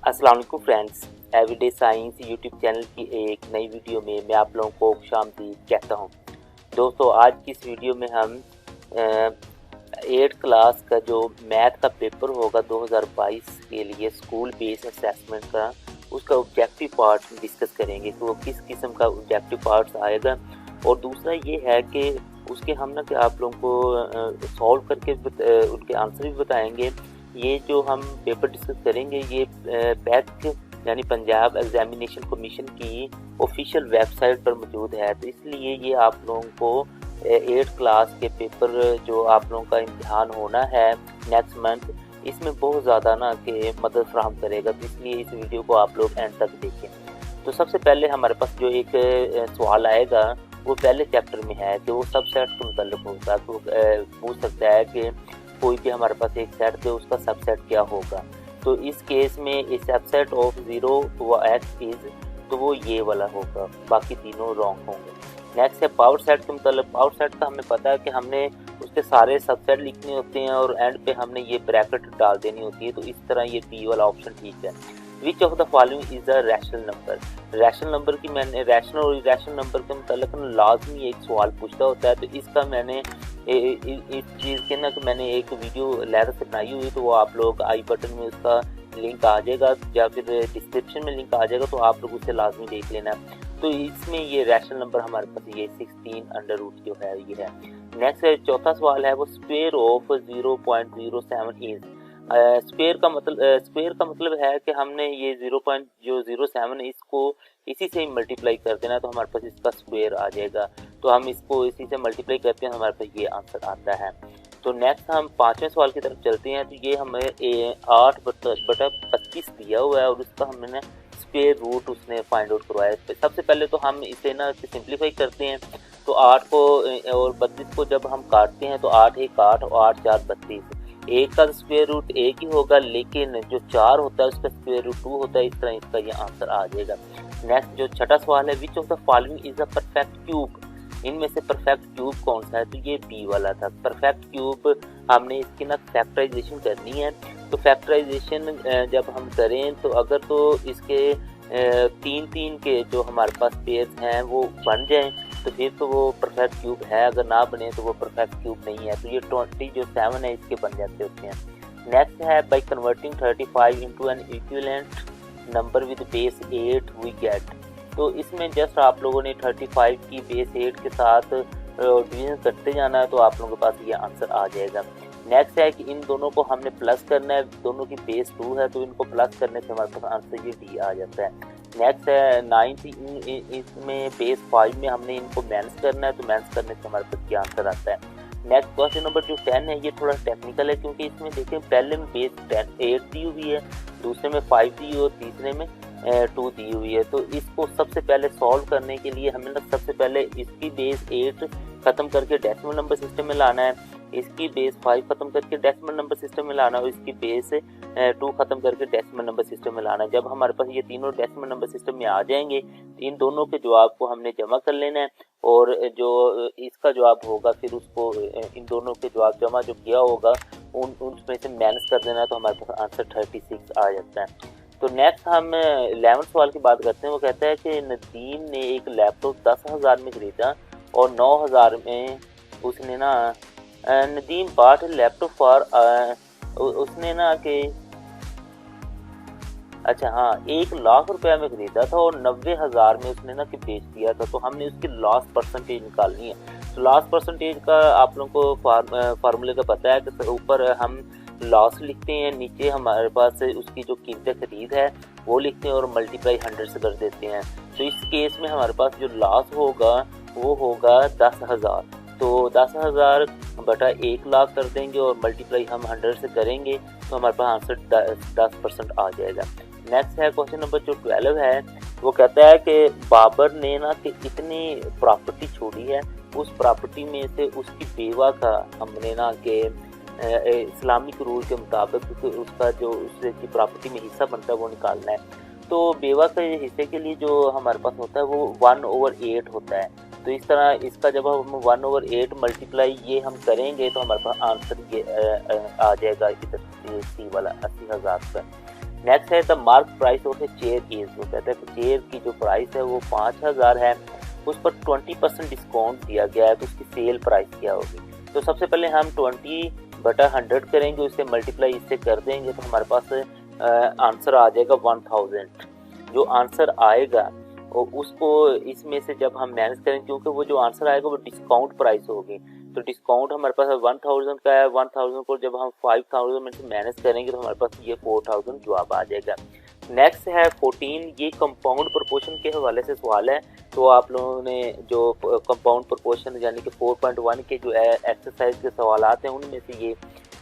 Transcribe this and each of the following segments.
अस्सलाम वालेकुम friends, everyday science YouTube channel की एक नई वीडियो में मैं आप लोगों को खुशामदीद कहता हूं। दोस्तों, आज की इस वीडियो में हम 8th क्लास का जो मैथ का पेपर होगा 2022 के लिए स्कूल बेस्ड असेसमेंट का, उसका ऑब्जेक्टिव पार्ट डिस्कस करेंगे कि वो किस किस्म का ऑब्जेक्टिव पार्ट्स आएगा। और दूसरा ये है कि उसके हम ना कि आप लोगों को सॉल्व करके उनके आंसर भी बताएंगे। ये जो हम पेपर डिस्कस करेंगे ये पैक यानी पंजाब एग्जामिनेशन कमीशन की ऑफिशियल वेबसाइट पर मौजूद है, तो इसलिए ये आप लोगों को 8th क्लास के पेपर जो आप लोगों का इम्तिहान होना है नेक्स्ट मंथ, इसमें बहुत ज़्यादा ना कि मदद फराहम करेगा। तो इसलिए इस वीडियो को आप लोग एंड तक देखें। तो सबसे पहले हमारे पास जो एक सवाल आएगा वो पहले चैप्टर में है कि वो सब सेट के मुतल्लिक होगा। तो पूछ सकता है कि कोई भी हमारे पास एक सेट दे उसका सबसेट क्या होगा। तो इस केस में ए सबसेट ऑफ 0 व x इज, तो वो ये वाला होगा, बाकी तीनों रॉन्ग होंगे। नेक्स्ट है पावर सेट के मतलब। पावर सेट का हमें पता है कि हमने उसके सारे सबसेट लिखने होते हैं और एंड पे हमने ये ब्रैकेट डाल देनी होती है, तो इस तरह ये बी वाला ऑप्शन ठीक है। Which of the following is a rational number. Rational number की मैंने रैशनल और इरेशनल नंबर के मतलब लाजमी एक सवाल पूछता होता है, तो इसका मैंने इस चीज़ के ना कि मैंने एक वीडियो लहर से बनाई हुई, तो वो आप लोग आई बटन में उसका लिंक आ जाएगा या फिर डिस्क्रिप्शन में लिंक आ जाएगा, तो आप लोग उसे लाजमी देख लेना। तो इसमें ये रैशनल नंबर हमारे पास ये 16 जो है ये है। नेक्स्ट चौथा सवाल है वो स्क्वायर ऑफ 0.07 इज। स्क्वायर का मतलब है कि हमने ये 0.07 इसको इसी से ही मल्टीप्लाई कर देना, तो हमारे पास इसका स्क्वायर आ जाएगा। तो हम इसको इसी से मल्टीप्लाई करते हैं, हमारे पास ये आंसर आता है। तो नेक्स्ट हम पांचवें सवाल की तरफ चलते हैं। तो ये हमें 8/25 दिया हुआ है और उसका हमने स्क्वायर रूट उसने फाइंड आउट करवाया है। सबसे पहले तो हम इसे ना सिंप्लीफाई करते हैं। तो 8 को और 32 को जब हम काटते हैं तो 8 1 8 और 8 4 32, एक का स्क्वायर रूट एक ही होगा, लेकिन जो 4 होता है उसका स्क्वायर रूट 2 होता है। इस तरह इसका ये आंसर आ जाएगा। नेक्स्ट जो छठा सवाल है which of the following is a perfect cube. इनमें से परफेक्ट क्यूब कौन सा है, तो ये बी वाला था। परफेक्ट क्यूब हमने इसकी ना फैक्टराइजेशन करनी है। तो फैक्टराइजेशन जब हम करें तो अगर तो इसके 3 के जो हमारे पास पेयर्स हैं वो बन जाएं तो फिर तो वो परफेक्ट क्यूब है, अगर ना बने तो वो परफेक्ट क्यूब नहीं है। तो ये 20 जो 7 है इसके बन जाते होते हैं। नेक्स्ट है by converting 35 into an equivalent number with base 8 we get. तो इसमें जस्ट आप लोगों ने 35 की बेस 8 के साथ डिवीजन करते जाना है, तो आप लोगों के पास ये आंसर आ जाएगा। नेक्स्ट है कि इन दोनों को हमने प्लस करना है, दोनों की बेस 2 है तो इनको प्लस करने से हमारे पास आंसर ये डी आ जाता है। नेक्स्ट है 9 इसमें बेस 5 में हमने इनको माइनस करना है, तो माइनस करने से हमारे पास क्या आंसर आता है। नेक्स्ट क्वेश्चन नंबर जो 10 है ये थोड़ा टेक्निकल है, क्योंकि इसमें देखें पहले में बेस 8 दी हुई है, दूसरे में 5 दी हुई और तीसरे में 2 दी हुई है। तो इसको सबसे पहले सॉल्व करने के लिए हमें ना सबसे पहले इसकी बेस 8 खत्म करके डेसिमल नंबर सिस्टम में लाना है, इसकी बेस 5 खत्म करके डेसिमल नंबर सिस्टम में लाना है और इसकी बेस 2 खत्म करके डेसिमल नंबर सिस्टम में लाना है। जब हमारे पास ये तीनों डेसिमल नंबर सिस्टम में आ जाएंगे तो इन दोनों के जवाब को हमने जमा कर लेना है और जो इसका जवाब होगा फिर उसको इन दोनों के जवाब जमा जो किया होगा उनमें से माइनस कर देना है, तो हमारे पास आंसर 36 आ जाता है। तो नेक्स्ट हम 11 सवाल की बात करते हैं। वो कहता है कि नदीम ने एक लैपटॉप 10,000 में खरीदा और 9,000 में उसने ना नदीम बॉट लैपटॉप फॉर उसने ना कि अच्छा हाँ 1,00,000 रुपया में खरीदा था और 90,000 में उसने ना कि बेच दिया था। तो हमने उसकी लॉस परसेंटेज निकालनी है। तो लॉस परसेंटेज का आप लोगों को फार्मूले का पता है कि ऊपर हम लॉस लिखते हैं, नीचे हमारे पास उसकी जो कीमत खरीद है वो लिखते हैं और मल्टीप्लाई 100 से कर देते हैं। तो इस केस में हमारे पास जो लॉस होगा वो होगा 10,000। तो 10,000 बटा 1,00,000 कर देंगे और मल्टीप्लाई हम 100 से करेंगे, तो हमारे पास आंसर 10% आ जाएगा। नेक्स्ट है क्वेश्चन नंबर जो 12 है। वो कहता है कि बाबर ने ना कि इतनी प्रॉपर्टी छोड़ी है, उस प्रॉपर्टी में से उसकी बेवा का हमने ना कि इस्लामिक रूल के मुताबिक उसका जो उसकी प्रॉपर्टी में हिस्सा बनता है वो निकालना है। तो बेवा के हिस्से के लिए जो हमारे पास होता है वो 1/8 होता है। तो इस तरह इसका जब हम 1/8 मल्टीप्लाई ये हम करेंगे तो हमारे पास आंसर ये आ जाएगा इधर सी वाला 80,000 का। नेक्स्ट है the mark price of a chair is, वो कहता है कि चेयर की जो प्राइस है वो 5000 है, उस पर 20% डिस्काउंट दिया गया है, तो उसकी सेल प्राइस क्या होगी। तो सबसे पहले हम 20/100 करेंगे, उससे मल्टीप्लाई इससे कर देंगे तो हमारे पास आंसर आ जाएगा 1000। जो आंसर आएगा और उसको इसमें से जब हम मैनेज करेंगे, क्योंकि वो जो आंसर आएगा वो डिस्काउंट प्राइस होगी, तो डिस्काउंट हमारे पास 1000 का है, 1000 को जब हम 5000 में से मैनेज करेंगे तो हमारे पास ये 4000 जवाब आ जाएगा। नेक्स्ट है 14, ये कंपाउंड प्रोपोर्शन के हवाले से सवाल है। तो आप लोगों ने जो कंपाउंड प्रोपोर्शन यानी कि 4.1 के जो एक्सरसाइज के सवाल हैं उनमें से ये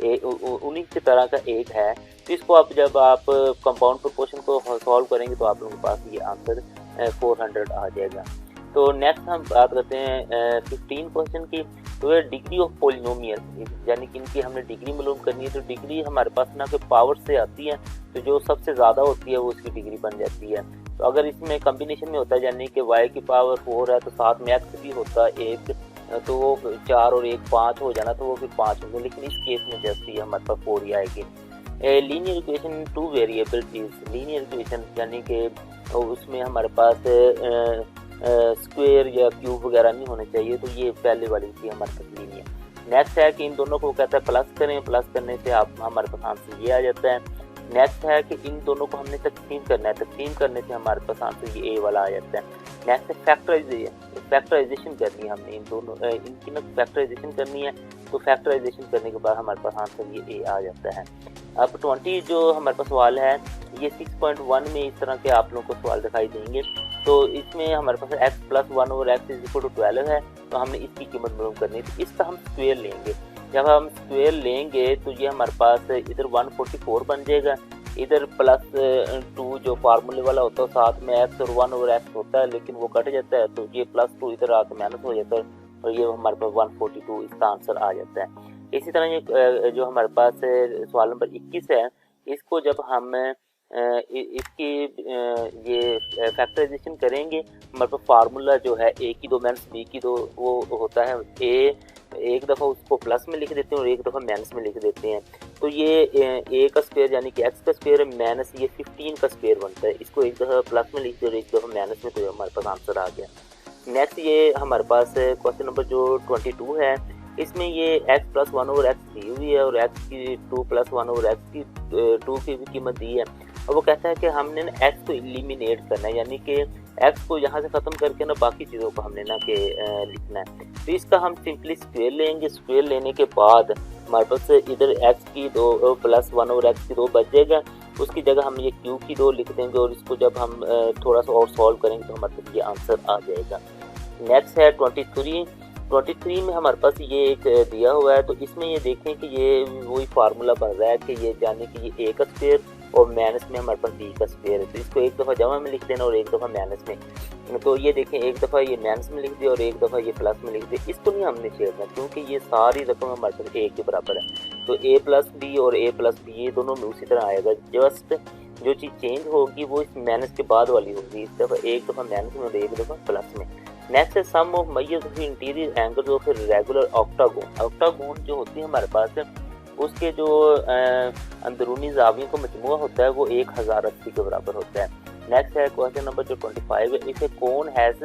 उन्हीं की तरह का एक है। तो इसको आप जब आप कंपाउंड प्रोपोर्शन को सॉल्व करेंगे तो आप लोगों के पास ये आंसर 400 आ जाएगा। तो नेक्स्ट हम बात करते हैं 15 क्वेश्चन की। तो ये डिग्री ऑफ पॉलिनोमियल, यानी कि इनकी हमने डिग्री मालूम करनी है। तो डिग्री हमारे पास ना कि पावर से आती है, तो जो सबसे ज़्यादा होती है वो उसकी डिग्री बन जाती है। तो अगर इसमें कम्बिनेशन में होता है यानी कि y की पावर 4 है तो साथ में x भी होता है 1, तो वो 4 और 1 5 हो जाना, तो वो फिर 5 होंगे, लेकिन इस केस में जस्ट ये हमारे पास 4 ही आएगी। Linear equation 2 variable is, linear equation यानी कि उसमें हमारे पास स्क्वायर या क्यूब वगैरह नहीं होने चाहिए, तो ये पहले वाली थी हमारे पास लीनियर। नेक्स्ट है कि इन दोनों को कहता है प्लस करें, प्लस करने से आप हमारे पास आंसर ये आ जाता है। नेक्स्ट है कि इन दोनों को हमने तकसीम करना है, तकसीम करने से हमारे पास आंसर ये ए वाला आ जाता है। नेक्स्ट है फैक्टराइजेशन करनी है, हमने इन दोनों इनकी ना फैक्टराइजेशन करनी है, तो फैक्टराइजेशन करने के बाद हमारे पास आंसर ये ए आ जाता है। अब 20 जो हमारे पास सवाल है ये 6.1 में इस तरह के आप लोगों को सवाल दिखाई देंगे। तो इसमें हमारे पास x+1 और x=12 है, तो हमने इसकी कीमत मालूम करनी है। तो इसका हम स्क्वायर लेंगे, जब हम स्क्वायर लेंगे तो ये हमारे पास इधर 144 बन जाएगा, इधर +2 जो फार्मूले वाला होता है साथ में x और 1 और x होता है, लेकिन वो कट जाता है, तो ये +2 इधर आकर माइनस हो जाता है और ये हमारे पास 142 इसका आंसर आ जाता है। इसी तरह ये जो हमारे पास सवाल नंबर 21 है, इसको जब हम इसकी ये फैक्टराइजेशन करेंगे, हमारे पास फार्मूला जो है a की 2 माइनस b की 2 वो होता है a, एक दफ़ा उसको प्लस में लिख देते हैं और एक दफ़ा माइनस में लिख देते हैं। तो ये a का स्क्वायर यानी कि x का स्क्वायर माइनस ये 15 का स्क्वायर बनता है, इसको एक दफ़ा प्लस में लिख दे और एक दफ़ा माइनस में, तो हमारे पास आंसर आ गया। नेक्स्ट ये हमारे पास क्वेश्चन नंबर जो 22 है, इसमें ये x+1 और x दी हुई है और x की 2+1 और x की 2 की भी कीमत दी है, और वो कहता है कि हमने ना x को एलिमिनेट करना है, यानी कि x को यहाँ से ख़त्म करके ना बाकी चीज़ों को हमने ना के लिखना है। तो इसका हम सिंपली स्क्वायर लेंगे, स्क्वायर लेने के बाद हमारे पास इधर x की 2+1 और x की 2 बच जाएगा, उसकी जगह हम ये q की 2 लिख देंगे और इसको जब हम थोड़ा सा और सॉल्व करेंगे तो हमारे पास ये आंसर आ जाएगा। नेक्स्ट है 23 में हमारे पास ये एक दिया हुआ है, तो इसमें ये देखें कि ये वही फार्मूला बन रहा है कि ये यानी कि ये a का स्क्वायर और माइनस में हमारे पास b का स्क्वायर है, तो इसको एक दफ़ा जमा में लिख देना और एक दफ़ा माइनस में। तो ये देखें एक दफ़ा ये माइनस में लिख दिया और एक दफ़ा ये प्लस में लिख दिया, इसको नहीं हमने छेड़ना क्योंकि ये सारी रकम हमारे पास a के बराबर है। तो a+b और a+b ये दोनों में उसी तरह आएगा, जस्ट जो चीज़ चेंज होगी वो इस माइनस के बाद वाली होगी, इस दफ़ा एक दफ़ा माइनस में और एक दफ़ा प्लस में। नेक्स्ट है sum of measures of interior angles of regular octagon. Octagon जो होती है हमारे पास उसके जो अंदरूनी ज़ावियों का मजमूआ होता है वो 1080 के बराबर होता है। नेक्स्ट है क्वेश्चन नंबर जो 25 है, इसे कौन हैज़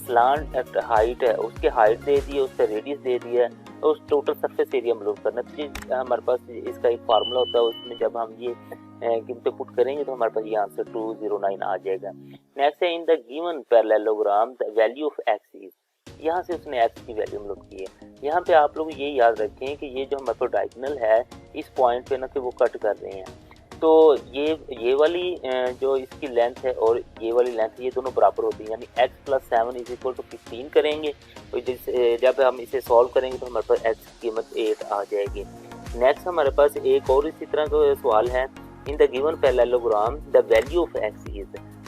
स्लांट हाइट है, उसके हाइट दे दी है, उसका रेडियस दे दिया है, तो उस टोटल सरफेस एरिया मालूम करना। तो हमारे पास इसका एक फार्मूला होता है, उसमें जब हम ये कीमतें पुट करेंगे तो हमारे पास ये आंसर 209 आ जाएगा। नेक्स्ट है in the given parallelogram the value of x is, यहाँ से उसने एक्स की वैल्यू मालूम की है। यहाँ पे आप लोग ये याद रखें कि ये जो हमारे पास डायगोनल है इस पॉइंट पे ना कि वो कट कर रहे हैं, तो ये वाली जो इसकी लेंथ है और ये वाली लेंथ ये दोनों बराबर होती है, यानी x+7 = 15 करेंगे, तो जब हम इसे सॉल्व करेंगे तो हमारे पास x की कीमत 8 आ जाएगी। नेक्स्ट हमारे पास एक और इसी तरह का सवाल है, in the given parallelogram the value of x is,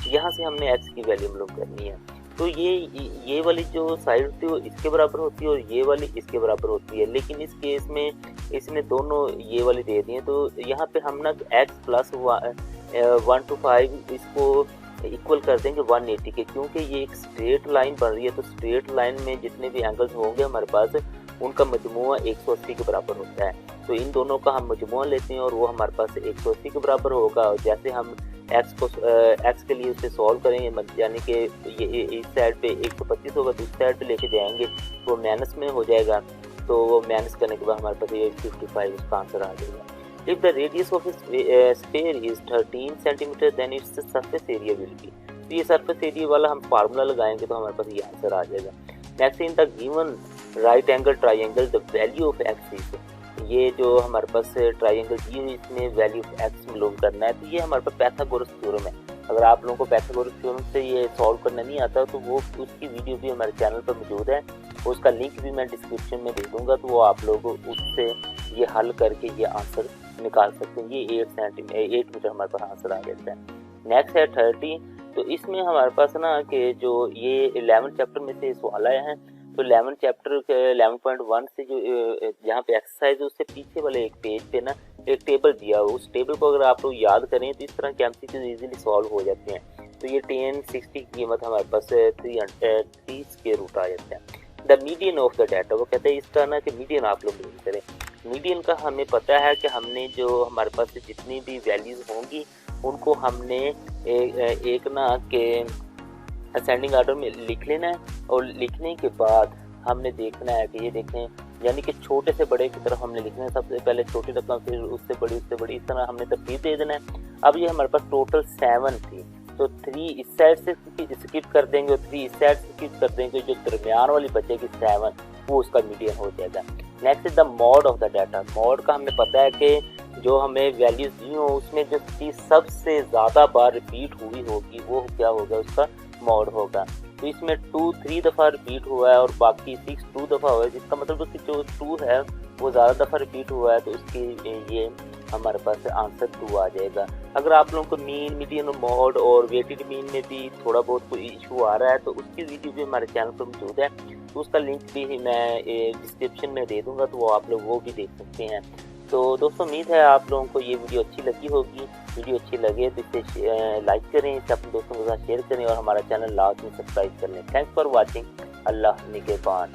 यहाँ से हमने x की वैल्यू मालूम करनी है। तो ये वाली जो साइड होती है वो इसके बराबर होती है और ये वाली इसके बराबर होती है, लेकिन इस केस में इसने दोनों ये वाली दे दी है, तो यहाँ पे हम ना x+1 to 5 इसको इक्वल कर देंगे 180 के, क्योंकि ये एक स्ट्रेट लाइन बन रही है, तो स्ट्रेट लाइन में जितने भी एंगल्स होंगे हमारे पास उनका मजमुआ 180 के बराबर होता है। तो इन दोनों का हम मजमुआ लेते हैं और वो हमारे पास 180 के बराबर होगा। और जैसे हम एक्स के लिए उसे सॉल्व करेंगे, यानी कि ये इस साइड पे 125 होगा तो इस साइड पे लेके जाएंगे तो माइनस में हो जाएगा। तो वो माइनस करने के बाद हमारे पास 855 उसका आंसर आ जाएगा। If the radius of a sphere is 13 centimeter, then its surface area will be। तो ये सरफेस एरिया वाला हम फार्मूला लगाएंगे तो हमारे पास ये आंसर आ जाएगा। Next, in the given right angle triangle the value of x is. ये जो हमारे पास ट्राइंगल दी हुई इसमें वैल्यू ऑफ एक्स मालूम करना है। तो ये हमारे पास पाइथागोरस थ्योरम है। अगर आप लोगों को पाइथागोरस थ्योरम से ये सॉल्व करना नहीं आता तो वो उसकी वीडियो भी हमारे चैनल पर मौजूद है, उसका लिंक भी मैं डिस्क्रिप्शन में दे दूंगा। तो वो आप लोग उससे ये हल करके ये आंसर निकाल सकते हैं। ये 8 मीटर हमारे पास आंसर आ जाता है। नेक्स्ट है 30। तो इसमें हमारे पास ना कि जो ये 11 चैप्टर में से सवाल आया है, तो 11 चैप्टर के 11.1 से जो जहाँ पे एक्सरसाइज है उससे पीछे वाले एक पेज पे ना एक टेबल दिया हो, उस टेबल को अगर आप लोग याद करें तो इस तरह के एमसीक्यूज इजीली सॉल्व हो जाते हैं। तो ये 1060 की कीमत हमारे पास 3 स्क्वायर रूट आ जाता है। The median of the data, वो कहते हैं इसका ना कि मीडियन आप लोग मीन करें। मीडियन का हमें पता है कि हमने जो हमारे पास जितनी भी वैल्यूज होंगी उनको हमने एक ना के असेंडिंग ऑर्डर में लिख लेना है। और लिखने के बाद हमने देखना है कि ये देखें, यानी कि छोटे से बड़े की तरफ हमने लिखना है। सबसे पहले छोटी रकम, फिर उससे बड़ी, उससे बड़ी, इस तरह हमने तरतीब दे देना है। अब ये हमारे पास टोटल 7 थी, तो 3 इस साइड से स्किप कर देंगे और 3 इस साइड से स्किप कर देंगे। जो दरमियान वाली बचेगी 7 वो उसका मीडियन हो जाएगा। Next is the mod of the data. Mod का हमें पता है कि जो हमें वैल्यूज दी हो उसमें जो चीज़ सबसे ज़्यादा बार रिपीट हुई होगी वो क्या होगा, उसका मॉड होगा। तो इसमें 2 3 दफ़ा रिपीट हुआ है और बाकी 6 2 दफ़ा हुआ है, जिसका मतलब कि जो 2 है वो ज़्यादा दफ़ा रिपीट हुआ है तो उसकी ये हमारे पास आंसर 2 आ जाएगा। अगर आप लोगों को मीन, मीडियन, मॉड और वेटेड मीन में भी थोड़ा बहुत कोई इशू आ रहा है तो उसकी वीडियो भी हमारे चैनल पर मौजूद है, तो उसका लिंक भी मैं डिस्क्रिप्शन में दे दूंगा, तो वो आप लोग वो भी देख सकते हैं। तो दोस्तों उम्मीद है आप लोगों को ये वीडियो अच्छी लगी होगी। वीडियो अच्छी लगे तो इसे लाइक करें, इसे अपने दोस्तों के साथ शेयर करें और हमारा चैनल लाजमी सब्सक्राइब कर लें। Thanks for watching. अल्लाह निगहबान।